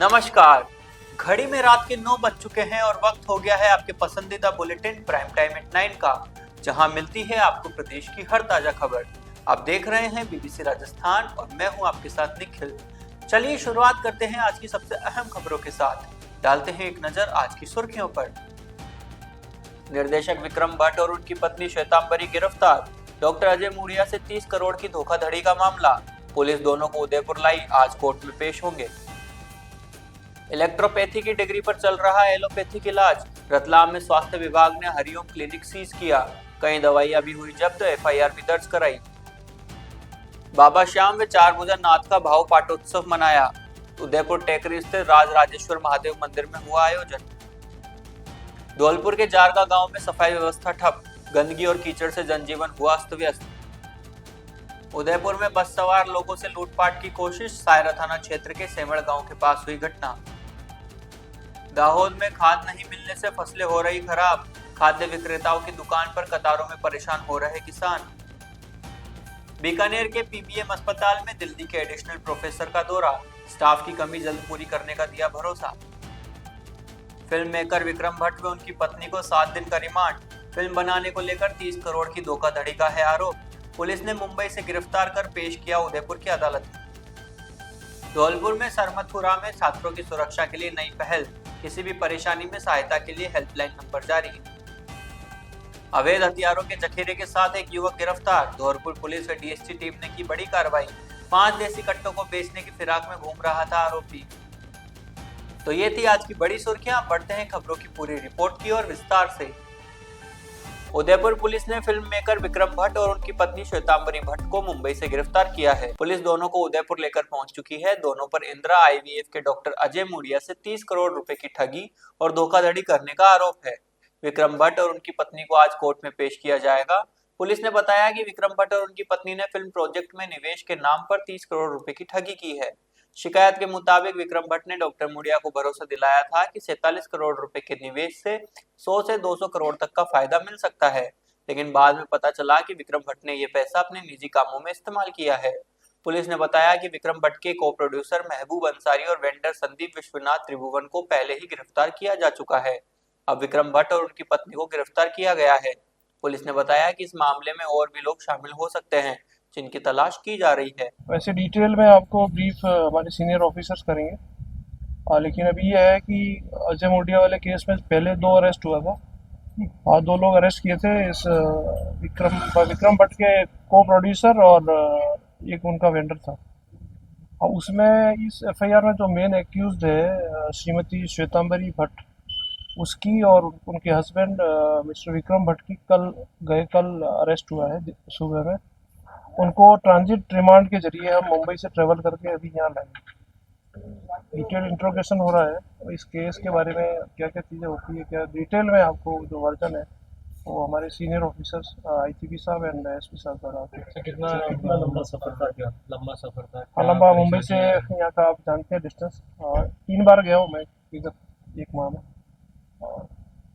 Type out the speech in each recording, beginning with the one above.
नमस्कार। घड़ी में रात के 9 बज चुके हैं और वक्त हो गया है आपके पसंदीदा बुलेटिन प्राइम टाइम एट 9 का, जहां मिलती है आपको प्रदेश की हर ताजा खबर। आप देख रहे हैं बीबीसी राजस्थान और मैं हूं आपके साथ निखिल। चलिए शुरुआत करते हैं आज की सबसे अहम खबरों के साथ। डालते हैं एक नजर आज की सुर्खियों पर। निर्देशक विक्रम भट्ट और उनकी पत्नी श्वेतांबरी गिरफ्तार। डॉक्टर अजय मूड़िया से 30 करोड़ की धोखाधड़ी का मामला। पुलिस दोनों को उदयपुर लाई, आज कोर्ट में पेश होंगे। इलेक्ट्रोपैथी की डिग्री पर चल रहा एलोपैथिक इलाज। रतलाम में स्वास्थ्य विभाग ने हरिओम क्लिनिक सीज किया। कई दवाइयां भी हुई जब्त, एफआईआर भी दर्ज कराई। बाबा श्याम व चारभुजा नाथ का भाव पाटोत्सव मनाया। उदयपुर टेकरी स्थित राज राजेश्वर महादेव मंदिर में हुआ आयोजन। धौलपुर के जारगा गांव में सफाई व्यवस्था ठप। गंदगी और कीचड़ से जनजीवन हुआ अस्त व्यस्त। उदयपुर में बस सवार लोगों से लूटपाट की कोशिश। सायरा थाना क्षेत्र के सेमड़ गांव के पास हुई घटना। दाहोद में खाद नहीं मिलने से फसलें हो रही खराब। खाद्य विक्रेताओं की दुकान पर कतारों में परेशान हो रहे किसान। बीकानेर के पीबीएम अस्पताल में दिल्ली के एडिशनल प्रोफेसर का दौरा। स्टाफ की कमी जल्द पूरी करने का दिया भरोसा। फिल्म मेकर विक्रम भट्ट व उनकी पत्नी को 7 दिन का रिमांड। फिल्म बनाने को लेकर 30 करोड़ की धोखाधड़ी का है आरोप। पुलिस ने मुंबई से गिरफ्तार कर पेश किया उदयपुर की अदालत में। धौलपुर में सरमथुरा में छात्रों की सुरक्षा के लिए नई पहल। किसी भी परेशानी में सहायता के लिए हेल्पलाइन नंबर जारी। अवैध हथियारों के जखीरे के साथ एक युवक गिरफ्तार। धौलपुर पुलिस व डीएसटी टीम ने की बड़ी कार्रवाई। 5 देसी कट्टों को बेचने की फिराक में घूम रहा था आरोपी। तो ये थी आज की बड़ी सुर्खियां। बढ़ते हैं खबरों की पूरी रिपोर्ट की ओर विस्तार से। उदयपुर पुलिस ने फिल्म मेकर विक्रम भट्ट और उनकी पत्नी श्वेतांबरी भट्ट को मुंबई से गिरफ्तार किया है। पुलिस दोनों को उदयपुर लेकर पहुंच चुकी है। दोनों पर इंदिरा आईवीएफ के डॉक्टर अजय मूड़िया से 30 करोड़ रुपए की ठगी और धोखाधड़ी करने का आरोप है। विक्रम भट्ट और उनकी पत्नी को आज कोर्ट में पेश किया जाएगा। पुलिस ने बताया कि विक्रम भट्ट और उनकी पत्नी ने फिल्म प्रोजेक्ट में निवेश के नाम पर 30 करोड़ रुपए की ठगी की है। शिकायत के मुताबिक विक्रम भट्ट ने डॉक्टर मूड़िया को भरोसा दिलाया था कि 47 करोड़ रुपए के निवेश से 100 से 200 करोड़ तक का फायदा मिल सकता है, लेकिन बाद में पता चला कि विक्रम भट्ट ने ये पैसा अपने निजी कामों में इस्तेमाल किया है। पुलिस ने बताया कि विक्रम भट्ट के को प्रोड्यूसर महबूब अंसारी और वेंडर संदीप विश्वनाथ त्रिभुवन को पहले ही गिरफ्तार किया जा चुका है। अब विक्रम भट्ट और उनकी पत्नी को गिरफ्तार किया गया है। पुलिस ने बताया कि इस मामले में और भी लोग शामिल हो सकते हैं, जिनकी तलाश की जा रही है। वैसे डिटेल में आपको ब्रीफ हमारे सीनियर ऑफिसर्स करेंगे, लेकिन अभी यह है कि अजय मोडिया वाले केस में पहले 2 अरेस्ट हुआ था। 2 लोग अरेस्ट किए थे इस विक्रम भट्ट के को प्रोड्यूसर और एक उनका वेंडर था। उसमें इस एफआईआर में जो मेन एक्यूज्ड है श्रीमती श्वेतांबरी भट्ट, उसकी और उनके हस्बैंड मिस्टर विक्रम भट्ट की कल अरेस्ट हुआ है सुबह में। उनको ट्रांजिट रिमांड के जरिए हम मुंबई से ट्रेवल करके अभी यहाँ लाए। डिटेल इंट्रोगेशन हो रहा है इस केस के बारे में, क्या क्या चीज़ें होती है, क्या डिटेल में आपको जो वर्जन है वो हमारे सीनियर ऑफिसर्स आईजीपी साहब एंड एसपी साहब द्वारा। कितना लंबा सफर था? क्या लंबा सफर था? लंबा मुंबई से यहाँ का आप जानते हैं डिस्टेंस। 3 बार गया हूँ मैं इधर 1 माह में, और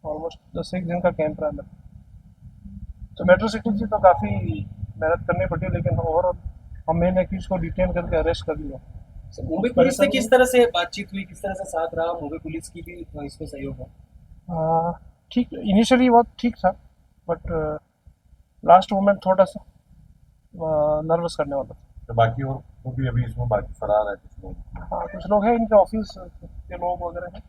ऑलमोस्ट 10 दिन का कैंप रहा मेरा। तो मेट्रो सिटी से तो काफ़ी मेहनत करनी पड़ी, लेकिन ओवरऑल हम मेन एक्यूज को डिटेन करके अरेस्ट कर लिया। मुंबई पुलिस से किस तरह से बातचीत हुई, किस तरह से साथ रहा? मुंबई पुलिस की भी इसमें सहयोग है? ठीक, इनिशियली बहुत ठीक था, बट लास्ट मोमेंट थोड़ा सा नर्वस करने वाला था। तो बाकी और वो भी अभी इसमें बाकी फरार है कुछ लोग। हाँ, कुछ लोग हैं, इनके ऑफिस के लोग वगैरह हैं,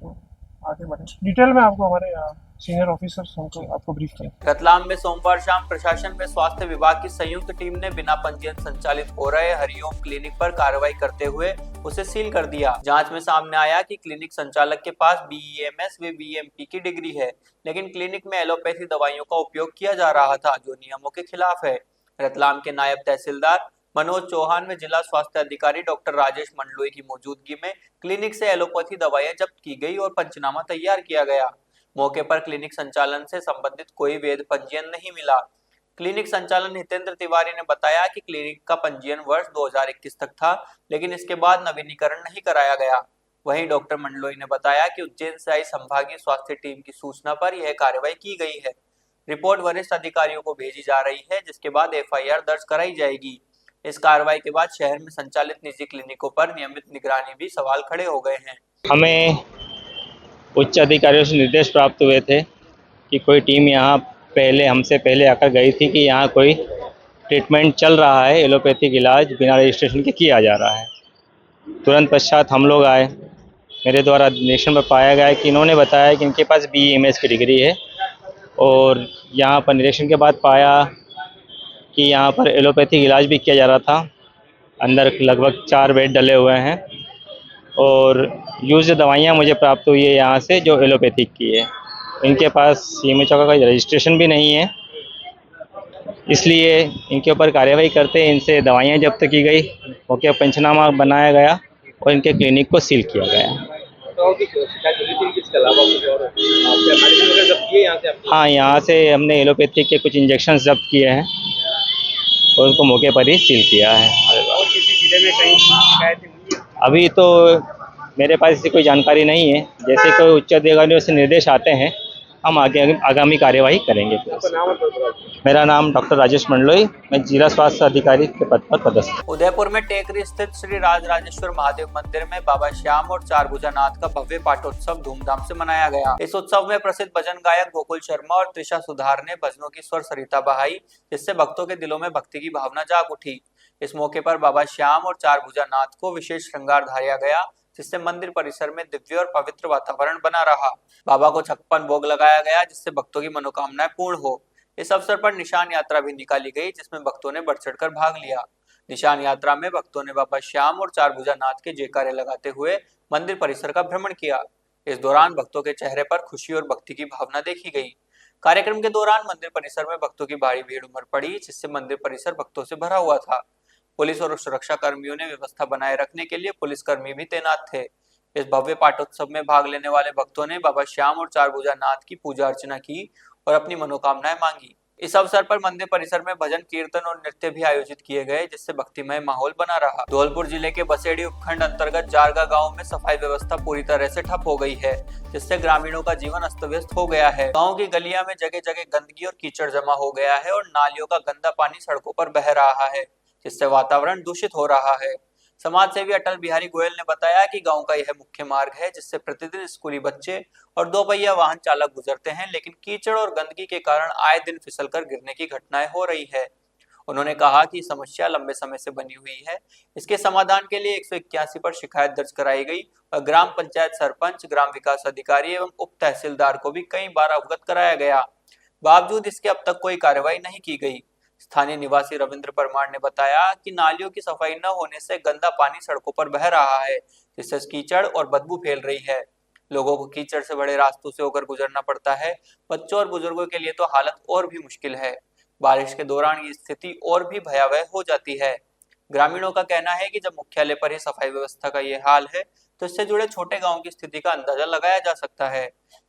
तो आगे बढ़े। डिटेल में आपको हमारे सीनियर ऑफिसर्स आपको ब्रीफ करें। रतलाम में सोमवार शाम प्रशासन में स्वास्थ्य विभाग की संयुक्त टीम ने बिना पंजीयन संचालित हो रहे हरिओम क्लिनिक पर कार्रवाई करते हुए उसे सील कर दिया। जांच में सामने आया कि क्लिनिक संचालक के पास बीईएमएस व बीएमपी की डिग्री है, लेकिन क्लिनिक में एलोपैथी दवाइयों का उपयोग किया जा रहा था, जो नियमों के खिलाफ है। रतलाम के नायब तहसीलदार मनोज चौहान व जिला स्वास्थ्य अधिकारी डॉक्टर राजेश मंडलोई की मौजूदगी में क्लिनिक से एलोपैथी दवाइयां जब्त की गई और पंचनामा तैयार किया गया। मौके पर क्लिनिक संचालन से संबंधित कोई वैध पंजीयन नहीं मिला। क्लिनिक संचालन हितेंद्र तिवारी ने बताया कि क्लिनिक का पंजीयन वर्ष 2021 तक था, लेकिन इसके बाद नवीनीकरण नहीं कराया गया। वहीं डॉक्टर मंडलोई ने बताया कि उज्जैन से आई संभागीय स्वास्थ्य टीम की सूचना पर यह कार्रवाई की गई है। रिपोर्ट वरिष्ठ अधिकारियों को भेजी जा रही है, जिसके बाद एफआईआर दर्ज कराई जाएगी। इस कार्रवाई के बाद शहर में संचालित निजी क्लिनिकों पर नियमित निगरानी भी सवाल खड़े हो गए हैं। हमें उच्च अधिकारियों से निर्देश प्राप्त हुए थे कि कोई टीम यहाँ हमसे पहले आकर गई थी कि यहाँ कोई ट्रीटमेंट चल रहा है, एलोपैथिक इलाज बिना रजिस्ट्रेशन के किया जा रहा है। तुरंत पश्चात हम लोग आए। मेरे द्वारा निरीक्षण में पाया गया कि इन्होंने बताया कि इनके पास BEMS की डिग्री है और यहाँ पर निरीक्षण के बाद पाया कि यहाँ पर एलोपैथिक इलाज भी किया जा रहा था। अंदर लगभग 4 बेड डले हुए हैं और यूज दवाइयाँ मुझे प्राप्त हुई है यहाँ से जो एलोपैथिक की है। इनके पास CMHO का कोई रजिस्ट्रेशन भी नहीं है, इसलिए इनके ऊपर कार्यवाही करते इनसे दवाइयाँ जब्त की गई, ओके पंचनामा बनाया गया और इनके क्लिनिक को सील किया गया। हाँ, यहाँ से हमने एलोपैथिक के कुछ इंजेक्शन जब्त किए हैं और उनको मौके पर ही सील किया है। अभी तो मेरे पास इसकी कोई जानकारी नहीं है। जैसे कोई उच्च अधिकारियों से निर्देश आते हैं हम आगामी कार्यवाही करेंगे। मेरा नाम डॉक्टर राजेश मंडलोई, मैं जिला स्वास्थ्य अधिकारी के पद पर पदस्थ हूं। उदयपुर में टेकरी स्थित श्री राजराजेश्वर महादेव मंदिर में बाबा श्याम और चारभुजानाथ का भव्य पाठोत्सव धूमधाम से मनाया गया। इस उत्सव में प्रसिद्ध भजन गायक गोकुल शर्मा और त्रिशा सुधार ने भजनों की स्वर सरिता बहाई, जिससे भक्तों के दिलों में भक्ति की भावना जाग उठी। इस मौके पर बाबा श्याम और चारभुजानाथ को विशेष श्रृंगार धार्या गया, जिससे मंदिर परिसर में दिव्य और पवित्र वातावरण बना रहा। बाबा को 56 भोग लगाया गया, जिससे भक्तों की मनोकामनाएं पूर्ण हो। इस अवसर पर निशान यात्रा भी निकाली गई, जिसमें भक्तों ने बढ़ चढ़कर भाग लिया। निशान यात्रा में भक्तों ने बाबा श्याम और चारभुजानाथ के जयकारे लगाते हुए मंदिर परिसर का भ्रमण किया। इस दौरान भक्तों के चेहरे पर खुशी और भक्ति की भावना देखी गई। कार्यक्रम के दौरान मंदिर परिसर में भक्तों की भारी भीड़ उमड़ पड़ी, जिससे मंदिर परिसर भक्तों से भरा हुआ था। पुलिस और सुरक्षा कर्मियों ने व्यवस्था बनाए रखने के लिए पुलिसकर्मी भी तैनात थे। इस भव्य पाठोत्सव में भाग लेने वाले भक्तों ने बाबा श्याम और चारभुजानाथ की पूजा अर्चना की और अपनी मनोकामनाएं मांगी। इस अवसर पर मंदिर परिसर में भजन कीर्तन और नृत्य भी आयोजित किए गए, जिससे भक्तिमय माहौल बना रहा। धौलपुर जिले के बसेड़ी उपखंड अंतर्गत जारगा गांव में सफाई व्यवस्था पूरी तरह से ठप हो गई है, जिससे ग्रामीणों का जीवन अस्त व्यस्त हो गया है। गाँव की गलियां में जगह जगह गंदगी और कीचड़ जमा हो गया है और नालियों का गंदा पानी सड़कों पर बह रहा है, जिससे वातावरण दूषित हो रहा है। समाज सेवी अटल बिहारी गोयल ने बताया कि गांव का यह मुख्य मार्ग है, जिससे प्रतिदिन स्कूली बच्चे और 2 पहिया वाहन चालक गुजरते हैं, लेकिन कीचड़ और गंदगी के कारण आए दिन फिसलकर गिरने की घटनाएं हो रही है। उन्होंने कहा कि समस्या लंबे समय से बनी हुई है। इसके समाधान के लिए 181 पर शिकायत दर्ज कराई गई और ग्राम पंचायत सरपंच, ग्राम विकास अधिकारी एवं उप तहसीलदार को भी कई बार अवगत कराया गया। बावजूद इसके अब तक कोई कार्रवाई नहीं की गई। स्थानीय निवासी रविंद्र परमार ने बताया कि नालियों की सफाई न होने से गंदा पानी सड़कों पर बह रहा है, जिससे कीचड़ और बदबू फैल रही है। लोगों को कीचड़ से बड़े रास्तों से होकर गुजरना पड़ता है। बच्चों और बुजुर्गों के लिए तो हालत और भी मुश्किल है। बारिश के दौरान ये स्थिति और भी भयावह हो जाती है। ग्रामीणों का कहना है कि जब मुख्यालय पर ही सफाई व्यवस्था का ये हाल है, तो इससे जुड़े छोटे गांव की स्थिति का अंदाजा लगाया जा सकता है।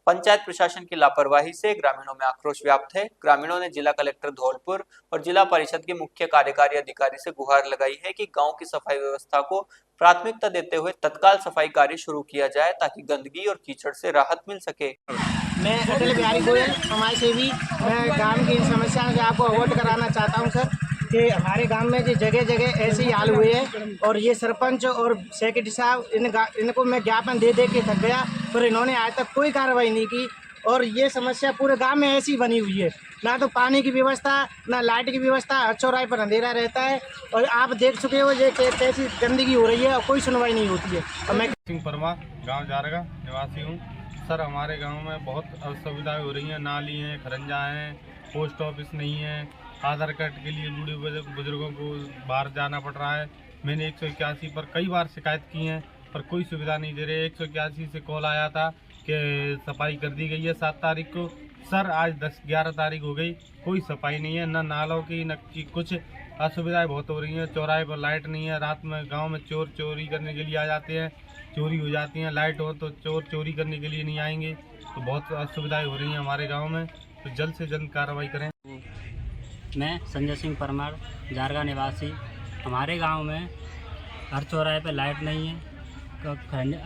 पंचायत प्रशासन की लापरवाही से ग्रामीणों में आक्रोश व्याप्त है। ग्रामीणों ने जिला कलेक्टर धौलपुर और जिला परिषद के मुख्य कार्यकारी अधिकारी से गुहार लगाई है कि गांव की सफाई व्यवस्था को प्राथमिकता देते हुए तत्काल सफाई कार्य शुरू किया जाए, ताकि गंदगी और कीचड़ से राहत मिल सके। मैं अटल बिहारी गोयल, समाज सेवी। मैं गांव की इन समस्याओं से आपको अवगत कराना चाहता हूं सर कि हमारे गांव में जो जगह जगह ऐसे ही हाल हुए हैं और ये सरपंच और सेक्रेटरी साहब इनको मैं ज्ञापन दे के थक गया, पर इन्होंने आज तक कोई कार्रवाई नहीं की और ये समस्या पूरे गांव में ऐसी बनी हुई है। ना तो पानी की व्यवस्था, ना लाइट की व्यवस्था, हर चौराहे पर अंधेरा रहता है और आप देख चुके हो ये कैसी गंदगी हो रही है और कोई सुनवाई नहीं होती है। और मैं सिंह परमार, गाँव जारगा निवासी हूँ। सर, हमारे गांव में बहुत असुविधाएं हो रही हैं। नाली हैं, खरंजा हैं, पोस्ट ऑफिस नहीं है, आधार कार्ड के लिए बूढ़े बुजुर्गों को बाहर जाना पड़ रहा है। मैंने 181 पर कई बार शिकायत की है, पर कोई सुविधा नहीं दे रहे। 181 से कॉल आया था कि सफाई कर दी गई है 7 तारीख को। सर, आज 10-11 तारीख हो गई, कोई सफाई नहीं है, न नालों की न की कुछ। असुविधाएं बहुत हो रही हैं। चौराहे पर लाइट नहीं है। रात में गांव में चोर चोरी करने के लिए आ जाते हैं, चोरी हो जाती हैं। लाइट हो तो चोर चोरी करने के लिए नहीं आएंगे। तो बहुत असुविधाएं हो रही हैं हमारे गांव में, तो जल्द से जल्द कार्रवाई करें। मैं संजय सिंह परमार, जारगा निवासी। हमारे गांव में हर चौराहे पे लाइट नहीं है।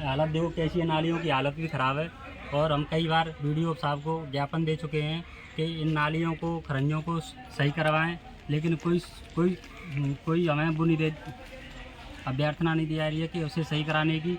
हालत देखो कैसी है, नालियों की हालत भी ख़राब है और हम कई बार वीडियो साहब को ज्ञापन दे चुके हैं कि इन नालियों को, खरंजों को सही करवाएं लेकिन कोई हमें वो नहीं दे अभ्यर्थना नहीं दी जा रही है कि उसे सही कराने की।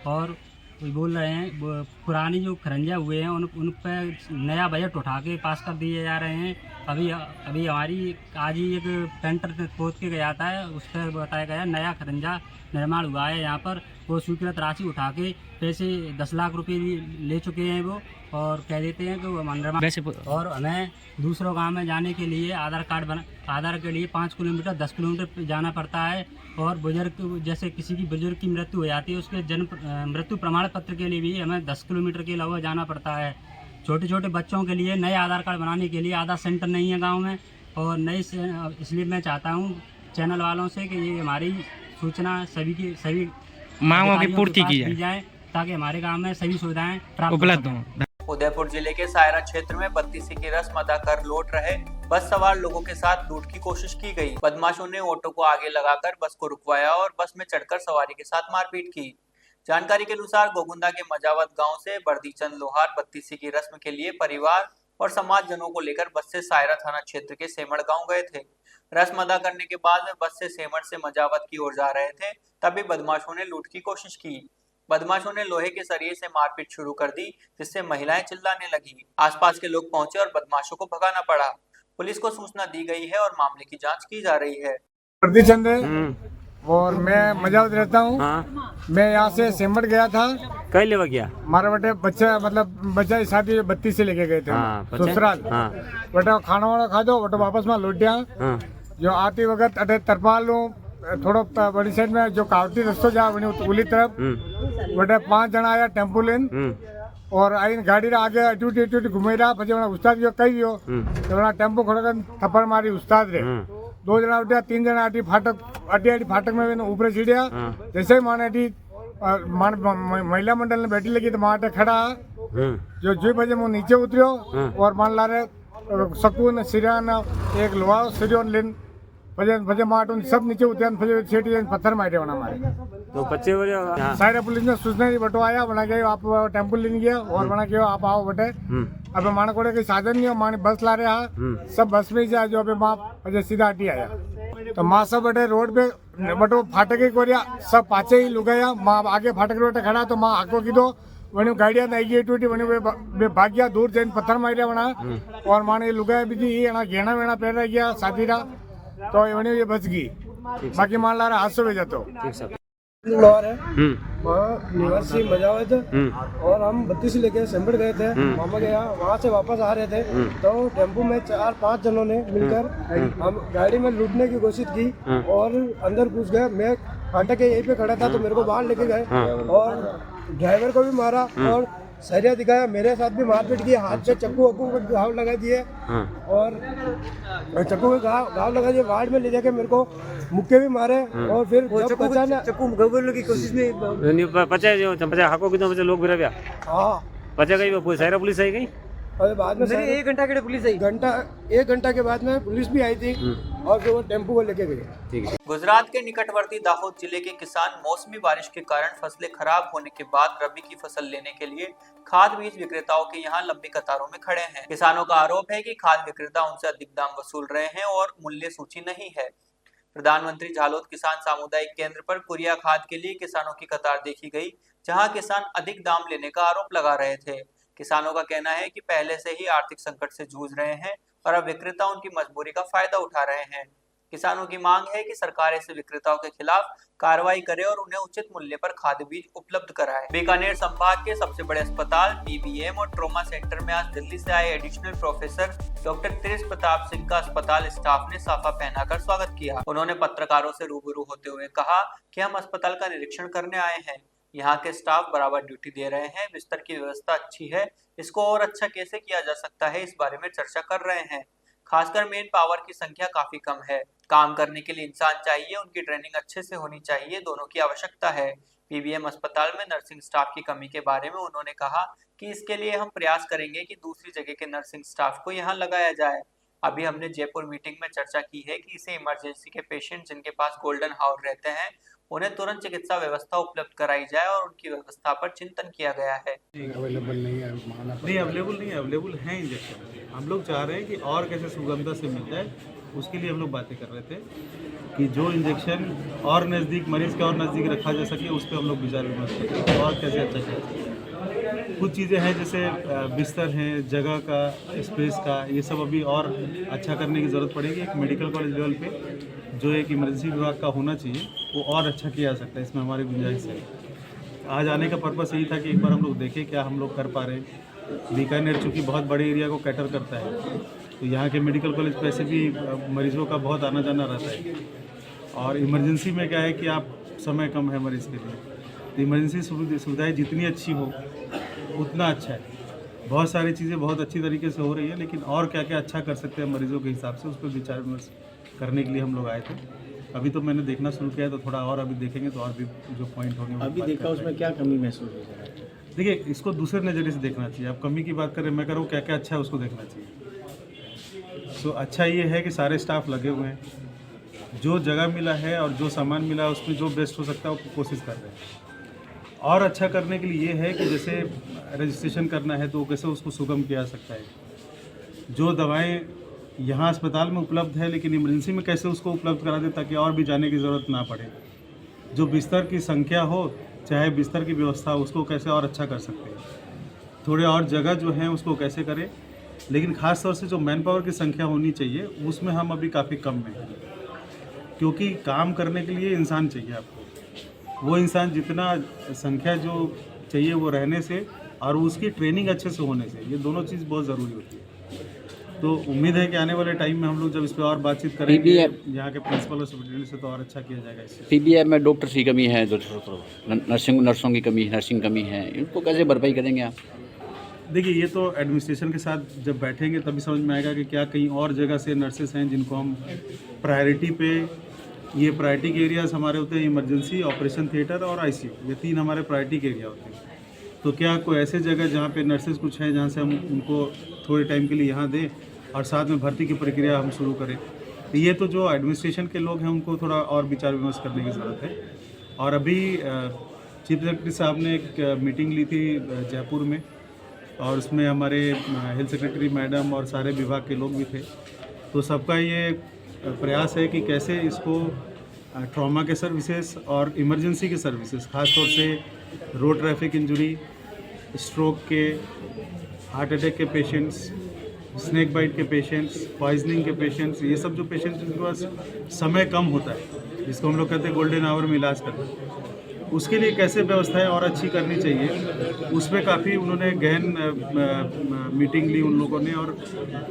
और कोई बोल रहे हैं पुरानी जो खरंजा हुए हैं उन पर नया बजट उठा के पास कर दिए जा रहे हैं। अभी हमारी आज ही एक पेंटर खोद के गया था, उस पर बताया गया नया खरंजा निर्माण हुआ है यहाँ पर। वो स्वीकृत राशि उठा के पैसे 10 लाख रुपए ले चुके हैं वो, और कह देते हैं कि वो निर्माण। और हमें दूसरों गांव में जाने के लिए आधार के लिए 5 किलोमीटर 10 किलोमीटर जाना पड़ता है। और बुजुर्ग जैसे किसी की बुजुर्ग की मृत्यु हो जाती है, उसके मृत्यु प्रमाण पत्र के लिए भी हमें 10 किलोमीटर के अलावा जाना पड़ता है। छोटे छोटे बच्चों के लिए नए आधार कार्ड बनाने के लिए आधार सेंटर नहीं है गांव में। और इसलिए मैं चाहता हूं चैनल वालों से कि ये हमारी सूचना सभी मांगों की पूर्ति की जाए ताकि हमारे गांव में सभी सुविधाएं प्राप्त उपलब्ध हों। उदयपुर जिले के सायरा क्षेत्र में बत्तीसी की रस्म अदा कर लौट रहे बस सवार लोगों के साथ लूट की कोशिश की गई। बदमाशों ने ऑटो को आगे लगाकर बस को रुकवाया और बस में चढ़कर सवारी के साथ मारपीट की। जानकारी के अनुसार गोगुंदा के मजावत गांव से बर्दीचंद लोहार बत्तीसी की रस्म के लिए परिवार और समाजजनों को लेकर बस से सायरा थाना क्षेत्र के सेमड़ गांव गए थे। रस्म अदा करने के बाद वे बस से सेमड़ से मजावत की ओर जा रहे थे, तभी बदमाशों ने लूट की कोशिश की। बदमाशों ने लोहे के सरिये से मारपीट शुरू कर दी, जिससे महिलाएं चिल्लाने लगी। आसपास के लोग पहुंचे और बदमाशों को भगाना पड़ा। पुलिस को सूचना दी गई है और मामले की जांच की जा रही है। बर्दीचंद और मैं मजावत रहता हूँ। मैं यहाँ से सेमड़ गया था। कई लेवा गया हमारा बेटे बच्चा की शादी 32 से लेके गए थे ससुराल। बेटा खाना वाना खा दो, बेटा वापस में लौट गया। जो आती वक्त अटे तरपाल थोड़ा बड़ी साइड में जो कावटी रस्तो जा उली तरफ बेटा 5 जना आया टेम्पो लेन और आई गाड़ी आगे अटूटी घुमे रहा। પછી ઉસ્તાદ જો કઈ ગયો તો ટેમ્પો ખોડકન થપ્પડ મારી ઉસ્તાદ રે। 2 जना उठ्या, 3 जना अटी फाटक में ऊपर सीढ़िया। जैसे ही माने अटी महिला मंडल ने बैठी लगी तो माटे खड़ा जो 2 बजे मैं नीचे उतरियो और मान ला रे सकून सिरियान एक लोहा सिरियोन लेन भजे माटून सब नीचे उतरिया। सेठी पत्थर मारे होना हमारे तो बच्चे सायरा पुलिस ने सूचना दी। बटो आया बना के आप टेम्पो लेने गया और बना के आप आओ बटे। अब माने कोड़े कोई साधन नहीं हो, माने बस ला रहे हैं सब बस में ही जा। जो अभी माँ बजे सीधा हटी आया तो माँ सब बटे रोड पे बटो फाटक ही कोरिया सब पाचे ही लुगाया। माँ आगे फाटक रोड खड़ा तो माँ आको की दो वही गाड़िया नहीं टूटी वही भाग गया दूर जाइन पत्थर मारिया बना। और माने लुगाया भी थी घेना वेणा पहन गया शादी रा तो ये बच गई। बाकी मान ला रहा हादसों में जातो लोहार है निवासी मजावत। और हम 32 लेके सेमड़ गए थे मामा के यहाँ। वहाँ से वापस आ रहे थे तो टेम्पो में 4-5 जनों ने मिलकर हम गाड़ी में लूटने की कोशिश की और अंदर घुस गए। मैं फाटक के यहीं पे खड़ा था तो मेरे को बाहर लेके गए और ड्राइवर को भी मारा और सरिया दिखाया। मेरे साथ भी मारपीट की, हाथ पे चक्कू घाव लगा दिए और चक्कू के घाव लगा दिए। वार्ड में ले जाके मेरे को मुक्के भी मारे और फिर चक्कू गबरने की कोशिश में पचा हाको की तो लोग गिरा गया। हाँ पचा गई सायरा पुलिस आई गई और बाद में 1 घंटा के पुलिस आई। 1 घंटा के बाद में पुलिस भी आई थी और फिर वो टेम्पो को लेके गए। गुजरात के निकटवर्ती दाहोद जिले के किसान मौसमी बारिश के कारण फसलें खराब होने के बाद रबी की फसल लेने के लिए खाद बीज विक्रेताओं के यहाँ लंबी कतारों में खड़े हैं। किसानों का आरोप है कि खाद विक्रेता उनसे अधिक दाम वसूल रहे हैं और मूल्य सूची नहीं है। प्रधानमंत्री झालोद किसान सामुदायिक केंद्र पर कुरिया खाद के लिए किसानों की कतार देखी गई, जहाँ किसान अधिक दाम लेने का आरोप लगा रहे थे। किसानों का कहना है कि पहले से ही आर्थिक संकट से जूझ रहे हैं और अब विक्रेता उनकी मजबूरी का फायदा उठा रहे हैं। किसानों की मांग है कि सरकार ऐसे विक्रेताओं के खिलाफ कार्रवाई करे और उन्हें उचित मूल्य पर खाद बीज उपलब्ध कराए। बीकानेर संभाग के सबसे बड़े अस्पताल पीबीएम और ट्रॉमा सेंटर में आज दिल्ली से आए एडिशनल प्रोफेसर डॉक्टर तेज प्रताप सिंह का अस्पताल स्टाफ ने साफा पहनाकर स्वागत किया। उन्होंने पत्रकारों से रूबरू होते हुए कहा कि हम अस्पताल का निरीक्षण करने आए हैं। यहाँ के स्टाफ बराबर ड्यूटी दे रहे हैं, बिस्तर की व्यवस्था अच्छी है, इसको और अच्छा कैसे किया जा सकता है इस बारे में चर्चा कर रहे हैं। खासकर मेन पावर की संख्या काफी कम है। काम करने के लिए इंसान चाहिए, उनकी ट्रेनिंग अच्छे से होनी चाहिए, दोनों की आवश्यकता है। पीबीएम अस्पताल में नर्सिंग स्टाफ की कमी के बारे में उन्होंने कहा कि इसके लिए हम प्रयास करेंगे कि दूसरी जगह के नर्सिंग स्टाफ को यहाँ लगाया जाए। अभी हमने जयपुर मीटिंग में चर्चा की है कि इसे इमरजेंसी के पेशेंट जिनके पास गोल्डन हावर रहते हैं उन्हें तुरंत चिकित्सा व्यवस्था उपलब्ध कराई जाए और उनकी व्यवस्था पर चिंतन किया गया है। अवेलेबल नहीं है, नहीं अवेलेबल नहीं है, अवेलेबल है इंजेक्शन। हम लोग चाह रहे हैं कि और कैसे सुगमता से मिल जाए, उसके लिए हम लोग बातें कर रहे थे कि जो इंजेक्शन और नज़दीक मरीज़ के और नज़दीक रखा जा सके, उस पर हम लोग विचार विमर्श करें और कैसे अच्छा किया जाए। कुछ चीज़ें हैं जैसे बिस्तर हैं, जगह का, स्पेस का, ये सब अभी और अच्छा करने की ज़रूरत पड़ेगी। एक मेडिकल कॉलेज लेवल पे जो एक इमरजेंसी विभाग का होना चाहिए वो और अच्छा किया जा सकता है, इसमें हमारी गुंजाइश है। आज आने का पर्पस यही था कि एक बार हम लोग देखें क्या हम लोग कर पा रहे हैं। बीकानेर चूँकि बहुत बड़े एरिया को कैटर करता है, तो यहाँ के मेडिकल कॉलेज पे ऐसे भी मरीज़ों का बहुत आना जाना रहता है। और इमरजेंसी में क्या है कि आप समय कम है मरीज़ के लिए, तो इमरजेंसी सुविधाएँ जितनी अच्छी हो उतना अच्छा है। बहुत सारी चीज़ें बहुत अच्छी तरीके से हो रही है, लेकिन और क्या क्या अच्छा कर सकते हैं मरीज़ों के हिसाब से, उस पर विचार विमर्श करने के लिए हम लोग आए थे। अभी तो मैंने देखना शुरू किया है, तो थोड़ा और अभी देखेंगे तो और भी जो पॉइंट होंगे अभी देखा उसमें क्या कमी महसूस हो रहा है? देखिए, इसको दूसरे नज़रिए से देखना चाहिए। आप कमी की बात करें, मैं कह रहा हूँ क्या क्या अच्छा है उसको देखना चाहिए। सो अच्छा ये है कि सारे स्टाफ लगे हुए हैं, जो जगह मिला है और जो सामान मिला है उसमें जो बेस्ट हो सकता है वो कोशिश कर रहे हैं। और अच्छा करने के लिए ये है कि जैसे रजिस्ट्रेशन करना है तो कैसे उसको सुगम किया जा सकता है। जो दवाएं यहाँ अस्पताल में उपलब्ध है लेकिन इमरजेंसी में कैसे उसको उपलब्ध करा दे ताकि और भी जाने की ज़रूरत ना पड़े। जो बिस्तर की संख्या हो, चाहे बिस्तर की व्यवस्था, उसको कैसे और अच्छा कर सकते हैं। थोड़े और जगह जो है उसको कैसे करें, लेकिन ख़ास तौर से जो मैन पावर की संख्या होनी चाहिए उसमें हम अभी काफ़ी कम में हैं। क्योंकि काम करने के लिए इंसान चाहिए आपको, वो इंसान जितना संख्या जो चाहिए वो रहने से और उसकी ट्रेनिंग अच्छे से होने से, ये दोनों चीज़ बहुत ज़रूरी होती है। तो उम्मीद है कि आने वाले टाइम में हम लोग जब इस पर और बातचीत करेंगे यहाँ के प्रिंसिपल और सुपरिटेंडेंट से, तो और अच्छा किया जाएगा इससे। पीबीएम में डॉक्टर की कमी है, नर्सों की कमी, नर्सिंग कमी है, इनको कैसे भरपाई करेंगे आप? देखिए, ये तो एडमिनिस्ट्रेशन के साथ जब बैठेंगे तभी समझ में आएगा कि क्या कहीं और जगह से नर्सेस हैं जिनको हम प्रायोरिटी पे, ये प्रायोरिटी के एरियाज़ हमारे होते हैं इमरजेंसी, ऑपरेशन थिएटर और आईसीयू, ये 3 हमारे प्रायोरिटी के एरिया होते हैं। तो क्या कोई ऐसे जगह जहाँ पे नर्सेज कुछ हैं जहाँ से हम उनको थोड़े टाइम के लिए यहाँ दें और साथ में भर्ती की प्रक्रिया हम शुरू करें। तो ये तो जो एडमिनिस्ट्रेशन के लोग हैं उनको थोड़ा और विचार विमर्श करने की ज़रूरत है। और अभी चीफ सेक्रेटरी साहब ने एक मीटिंग ली थी जयपुर में, और उसमें हमारे हेल्थ सेक्रेटरी मैडम और सारे विभाग के लोग भी थे। तो सबका ये प्रयास है कि कैसे इसको ट्रॉमा के सर्विसेज और इमरजेंसी के सर्विसेज, ख़ासतौर से रोड ट्रैफिक इंजरी, स्ट्रोक के, हार्ट अटैक के पेशेंट्स, स्नेक बाइट के पेशेंट्स, पॉइजनिंग के पेशेंट्स, ये सब जो पेशेंट्स जिनके पास समय कम होता है, जिसको हम लोग कहते हैं गोल्डन आवर में इलाज करना, उसके लिए कैसे व्यवस्थाएं और अच्छी करनी चाहिए, उसमें काफ़ी उन्होंने गहन मीटिंग ली उन लोगों ने। और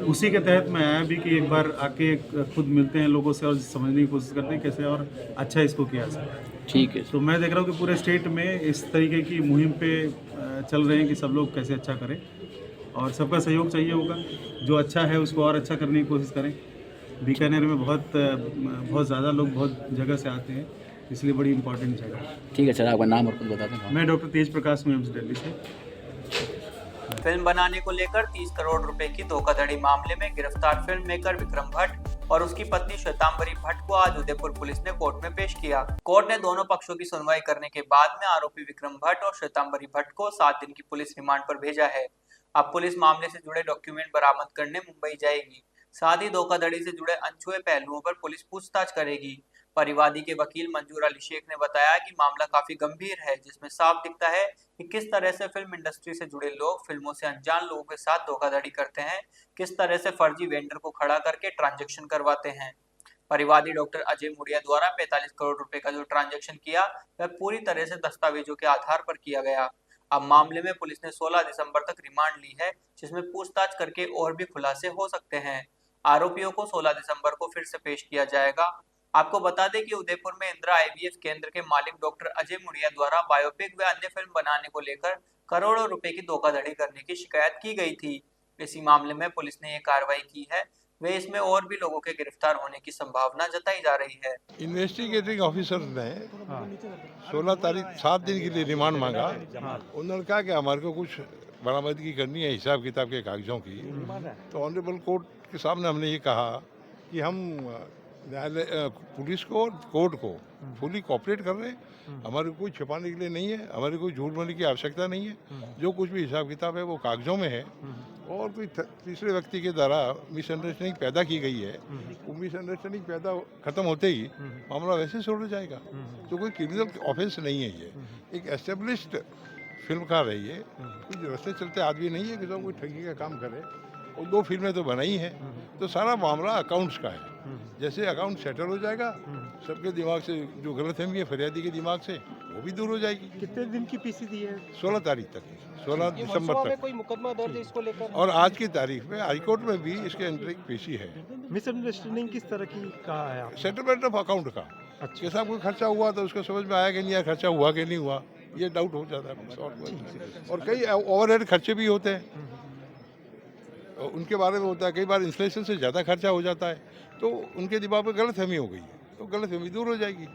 उसी के तहत मैं आया भी कि एक बार आके खुद मिलते हैं लोगों से और समझने की कोशिश करते हैं कैसे और अच्छा इसको किया जाए। ठीक है। तो मैं देख रहा हूँ कि पूरे स्टेट में इस तरीके की मुहिम पे चल रहे हैं कि सब लोग कैसे अच्छा करें, और सबका सहयोग चाहिए होगा। जो अच्छा है उसको और अच्छा करने की कोशिश करें। बीकानेर में बहुत ज़्यादा लोग बहुत जगह से आते हैं, इसलिए बड़ी इंपॉर्टेंट जगह। ठीक है सर, आपका नाम और कुछ बता दें। मैं डॉक्टर तेज प्रकाश में दिल्ली से। फिल्म बनाने को लेकर 30 करोड़ रुपए की धोखाधड़ी मामले में गिरफ्तार फिल्म मेकर विक्रम भट्ट और उसकी पत्नी श्वेतांबरी भट्ट को आज उदयपुर पुलिस ने कोर्ट में पेश किया। कोर्ट ने दोनों पक्षों की सुनवाई करने के बाद में आरोपी विक्रम भट्ट और श्वेतांबरी भट्ट को 7 दिन की पुलिस रिमांड पर भेजा है। अब पुलिस मामले से जुड़े डॉक्यूमेंट बरामद करने मुंबई जाएगी। साथ ही धोखाधड़ी से जुड़े अनछुए पहलुओं पर पुलिस पूछताछ करेगी। परिवादी के वकील मंजूर अली शेख ने बताया कि मामला काफी गंभीर है, जिसमें साफ दिखता है कि किस तरह से फिल्म इंडस्ट्री से जुड़े लोग फिल्मों से अनजान लोगों के साथ धोखाधड़ी करते हैं, किस तरह से फर्जी वेंडर को खड़ा करके ट्रांजैक्शन करवाते हैं। परिवादी डॉक्टर अजय मुड़िया द्वारा 45 करोड़ रुपए का जो ट्रांजैक्शन किया वह पूरी तरह से दस्तावेजों के आधार पर किया गया। अब मामले में पुलिस ने 16 दिसंबर तक रिमांड ली है, जिसमें पूछताछ करके और भी खुलासे हो सकते हैं। आरोपियों को 16 दिसंबर को फिर से पेश किया जाएगा। आपको बता दें कि उदयपुर में इंदिरा आईवीएफ केंद्र के मालिक डॉक्टर अजय मुड़िया द्वारा बायोपिक व अन्य फिल्म बनाने को लेकर करोड़ों रुपए की धोखाधड़ी करने की शिकायत की गई थी। इसी मामले में पुलिस ने ये कार्रवाई की है, वे इसमें और भी लोगों के गिरफ्तार होने की संभावना जताई जा रही है। इन्वेस्टिगेटिंग ऑफिसर ने 16 तारीख 7 दिन के लिए रिमांड मांगा। उन्होंने कहा कि हमारे को कुछ बरामदगी करनी है हिसाब किताब के कागजों की। तो ऑनरेबल कोर्ट के सामने हमने ये कहा कि हम न्यायालय पुलिस को और कोर्ट को फुली कोऑपरेट कर रहे हैं। हमारे कोई छिपाने के लिए नहीं है, हमारी कोई झूठ बोलने की आवश्यकता नहीं है। जो कुछ भी हिसाब किताब है वो कागजों में है और कोई तीसरे व्यक्ति के द्वारा मिसअंडरस्टैंडिंग पैदा की गई है, वो मिसअंडरस्टैंडिंग पैदा खत्म होते ही मामला वैसे छोड़ जाएगा। तो कोई क्रिमिनल ऑफेंस नहीं है, ये एक एस्टेब्लिश्ड फिल्मकार है, ये कुछ रास्ते चलते आदमी नहीं है कि सब कोई ठगी का काम करे। और 2 फिल्में तो बनाई हैं, तो सारा मामला अकाउंट्स का है। जैसे अकाउंट सेटल हो जाएगा, सबके दिमाग से जो गलतफहमी है फरियादी के दिमाग से वो भी दूर हो जाएगी। कितने दिन की पीसी दी है? 16 तारीख तक, 16 दिसंबर तक। कोई मुकदमा दर्ज है इसको लेकर? और आज की तारीख में हाईकोर्ट में भी इसके अंदर एक पेशी है। मिसअंडरस्टैंडिंग किस तरह की कहा है आपने? सेटलमेंट ऑफ अकाउंट का। अच्छा, साहब कोई खर्चा हुआ तो उसको समझ में आया कि नहीं आया, खर्चा हुआ कि नहीं हुआ, ये डाउट हो जाता है। और कई ओवरहेड खर्चे भी होते हैं, उनके बारे में होता है। कई बार इन्फ्लेशन से ज़्यादा खर्चा हो जाता है, तो उनके दिमाग में गलतफहमी हो गई है, तो गलतफहमी दूर हो जाएगी।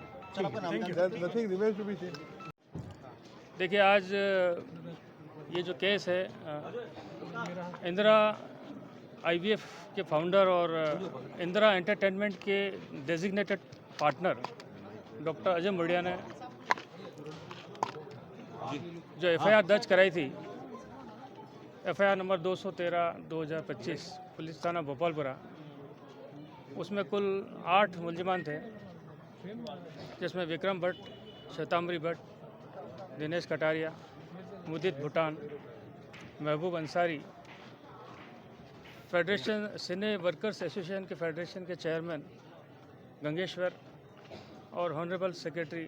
देखिए, आज ये जो केस है इंदिरा IVF के फाउंडर और इंदिरा एंटरटेनमेंट के designated partner doctor Ajay Murdia ने जो FIR दर्ज कराई थी, FIR नंबर 213/2025 पुलिस थाना भोपालपुरा, उसमें कुल 8 मुलजिमान थे, जिसमें विक्रम भट्ट, श्वेतांबरी भट्ट, दिनेश कटारिया, मुदित भूटान, महबूब अंसारी, फेडरेशन सिने वर्कर्स एसोसिएशन के फेडरेशन के चेयरमैन गंगेश्वर और ऑनरेबल सेक्रेटरी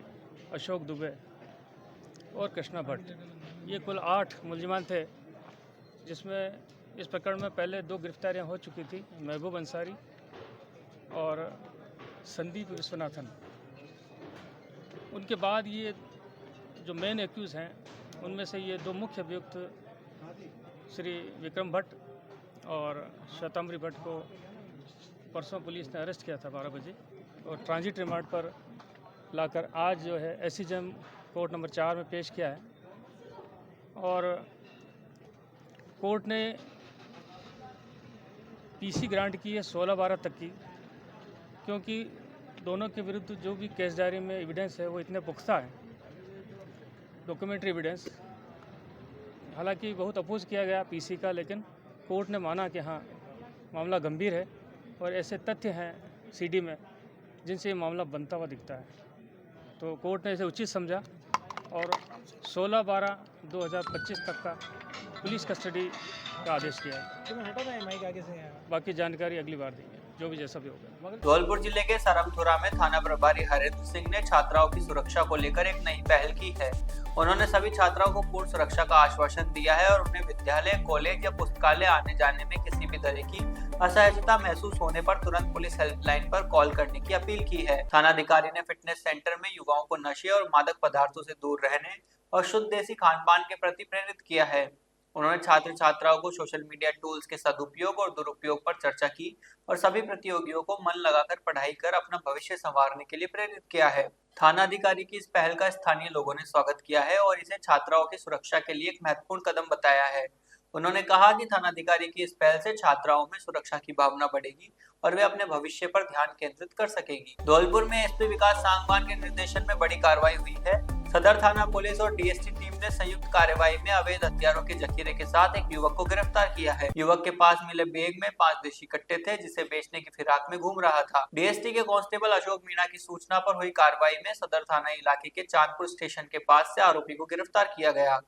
अशोक दुबे और कृष्णा भट्ट। ये कुल 8 मुलजिमान थे, जिसमें इस प्रकरण में पहले 2 गिरफ्तारियां हो चुकी थी, महबूब अंसारी और संदीप विश्वनाथन। उनके बाद ये जो मेन एक्यूज़ हैं, उनमें से ये 2 मुख्य अभियुक्त श्री विक्रम भट्ट और श्वेतांबरी भट्ट को परसों पुलिस ने अरेस्ट किया था 12 बजे और ट्रांजिट रिमांड पर लाकर आज जो है SCJM कोर्ट नंबर 4 में पेश किया है। और कोर्ट ने PC ग्रांट की है 16/12 तक की, क्योंकि दोनों के विरुद्ध जो भी केस डायरी में एविडेंस है वो इतने पुख्ता है, डॉक्यूमेंट्री एविडेंस। हालांकि बहुत अपोज किया गया PC का, लेकिन कोर्ट ने माना कि हाँ, मामला गंभीर है और ऐसे तथ्य हैं CD में जिनसे ये मामला बनता हुआ दिखता है। तो कोर्ट ने इसे उचित समझा और 16/12/2025 तक का पुलिस कस्टडी का आदेश किया है। बाकी जानकारी अगली बार देंगे, जो भी जैसा भी होगा। धौलपुर जिले के सरमथुरा में थाना प्रभारी हरेंद्र सिंह ने छात्राओं की सुरक्षा को लेकर एक नई पहल की है। उन्होंने सभी छात्राओं को पूर्ण सुरक्षा का आश्वासन दिया है और उन्हें विद्यालय, कॉलेज या पुस्तकालय आने जाने में किसी भी तरह की असहजता महसूस होने पर तुरंत पुलिस हेल्पलाइन पर कॉल करने की अपील की है। थानाधिकारी ने फिटनेस सेंटर में युवाओं को नशे और मादक पदार्थों से दूर रहने और शुद्ध देसी खान पान के प्रति प्रेरित किया है। उन्होंने छात्र छात्राओं को सोशल मीडिया टूल्स के सदुपयोग और दुरुपयोग पर चर्चा की और सभी प्रतियोगियों को मन लगाकर पढ़ाई कर अपना भविष्य संवारने के लिए प्रेरित किया है। थाना अधिकारी की इस पहल का स्थानीय लोगों ने स्वागत किया है और इसे छात्राओं की सुरक्षा के लिए एक महत्वपूर्ण कदम बताया है। उन्होंने कहा कि थानाधिकारी की इस पहल से छात्राओं में सुरक्षा की भावना बढ़ेगी और वे अपने भविष्य पर ध्यान केंद्रित कर सकेंगी। धौलपुर में SP विकास सांगवान के निर्देशन में बड़ी कार्रवाई हुई है। सदर थाना पुलिस और DST टीम ने संयुक्त कार्रवाई में अवैध हथियारों के जखीरे के साथ एक युवक को गिरफ्तार किया है। युवक के पास मिले बैग में 5 देशी कट्टे थे, जिसे बेचने की फिराक में घूम रहा था। DST के कांस्टेबल अशोक मीणा की सूचना पर हुई कार्रवाई में सदर थाना इलाके के चांदपुर स्टेशन के पास से आरोपी को गिरफ्तार किया गया।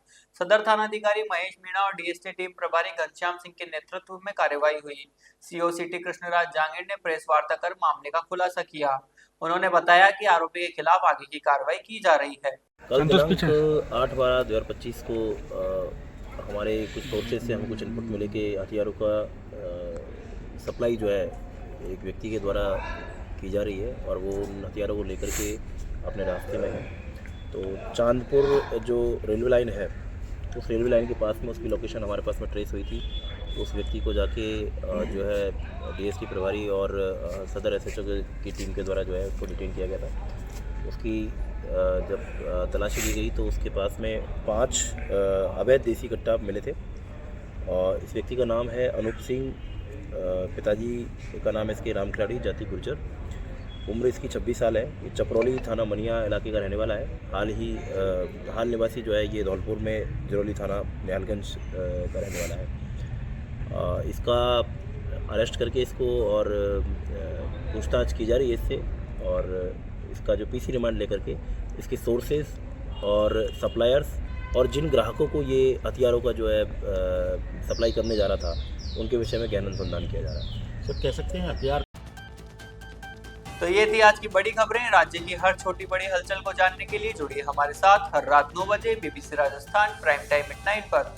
सदर थानाधिकारी महेश मीणा और DST टीम प्रभारी घनश्याम सिंह के नेतृत्व में कार्रवाई हुई। CO City कृष्णराज जांगीर ने प्रेस वार्ता कर मामले का खुलासा किया। उन्होंने बताया कि आरोपी के खिलाफ आगे की कार्रवाई की जा रही है। कल दिनांक 8/12/2025 को हमारे कुछ सोर्सेज से हमें कुछ इनपुट मिले कि हथियारों का सप्लाई जो है एक व्यक्ति के द्वारा की जा रही है और वो उन हथियारों को लेकर के अपने रास्ते में है। तो चांदपुर जो रेलवे लाइन है, उस रेलवे लाइन के पास में उसकी लोकेशन हमारे पास में ट्रेस हुई थी। तो उस व्यक्ति को जाके जो है DST प्रभारी और सदर SHO की टीम के द्वारा जो है उसको डिटेन किया गया था। उसकी जब तलाशी ली गई तो उसके पास में 5 अवैध देसी कट्टा मिले थे और इस व्यक्ति का नाम है अनूप सिंह, पिताजी का नाम है इसके राम खिलाड़ी, जाति गुर्जर। उम्र इसकी 26 साल है। ये चपरौली थाना मनिया इलाके का रहने वाला है। हाल निवासी जो है ये धौलपुर में जरौली थाना निहालगंज का रहने वाला है। इसका अरेस्ट करके इसको और पूछताछ की जा रही है इससे, और इसका जो पीसी रिमांड लेकर के इसके सोर्सेज और सप्लायर्स और जिन ग्राहकों को ये हथियारों का जो है सप्लाई करने जा रहा था उनके विषय में गहन अनुसंधान किया जा रहा है। सर कह सकते हैं हथियार। तो ये थी आज की बड़ी खबरें। राज्य की हर छोटी बड़ी हलचल को जानने के लिए जुड़िए हमारे साथ हर रात 9 बजे BBC राजस्थान प्राइम टाइम @9 पर।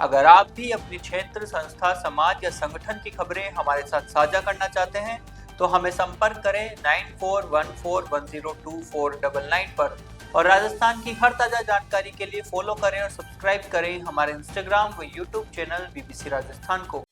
अगर आप भी अपने क्षेत्र, संस्था, समाज या संगठन की खबरें हमारे साथ साझा करना चाहते हैं तो हमें संपर्क करें 9414102499 पर। और राजस्थान की हर ताजा जानकारी के लिए फॉलो करें और सब्सक्राइब करें हमारे इंस्टाग्राम व यूट्यूब चैनल BBC राजस्थान को।